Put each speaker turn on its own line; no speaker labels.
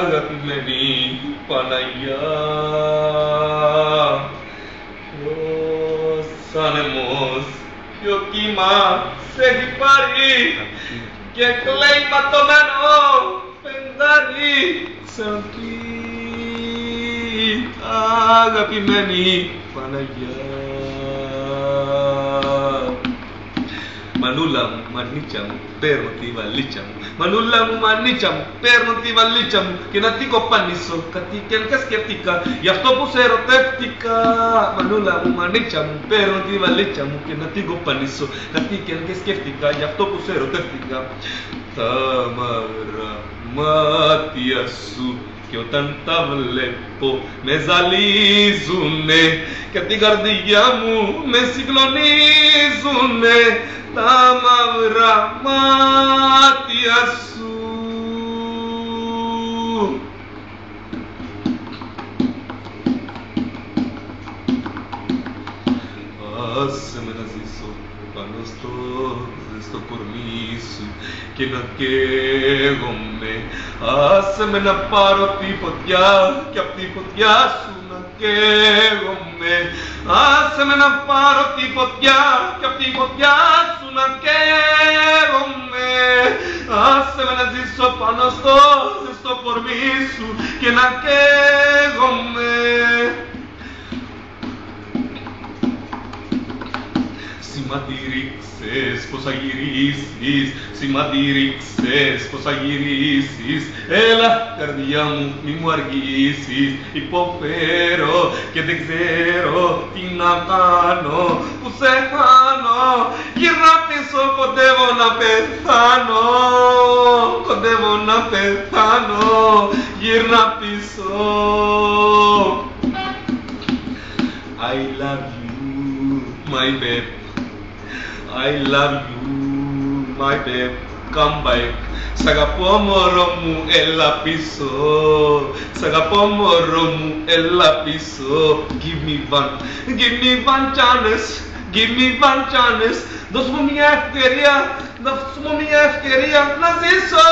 Αγαπημένη Παναγιά, ο άνεμος και ο κύμα σε έχει πάρει και κλαίει ματωμένο φεγγάρι σαν αγαπημένη Παναγιά. Μανούλα μου, μανίτσα μου, παίρνω τη βαλίτσα μου. Μανούλα μου, μανίτσα μου, παίρνω τη βαλίτσα μου και να την κοπανίσω. Κάτι και αν σκέφτηκα, γι' αυτό που σε ερωτεύτηκα. Μανούλα μου, μανίτσα μου, παίρνω τη βαλίτσα μου και να την κοπανίσω. Κάτι και αν σκέφτηκα, γι' αυτό που σε ερωτεύτηκα. Τα μαύρα μάτια σου και όταν τα βλέπω με ζαλίζουνε και την καρδιά μου με συγκλονίζουνε τα μαύρα μάτια σου. Άσε με να ζήσω πάνω στο ζεστό κορμί σου και να καίγομαι. Άσε με να πάρω τη φωτιά και απ' τη φωτιά σου να καίγομαι. Άσε με να πάρω τη φωτιά και απ' τη φωτιά σου να καίγομαι. Άσε με να ζήσω πάνω στο ζεστό κορμί σου και να καίγομαι. Σημαντήριξες πως θα γυρίσεις, σημαντήριξες πως θα γυρίσεις. Έλα καρδιά μου μη μου αργήσεις, υποφέρω και δεν ξέρω τι να κάνω που σε χάνω. Γυρνά πίσω, κοντεύω να πεθάνω, κοντεύω να πεθάνω, γυρνά πίσω. I love you, my babe. I love you, my babe, come back. Σ' αγαπώ μωρό μου, έλα πίσω. Σ' αγαπώ μωρό μου, έλα πίσω. Give me one chance, give me one chance. Δώσ' μου μια ευκαιρία, δώσ' μου μια ευκαιρία να ζήσω.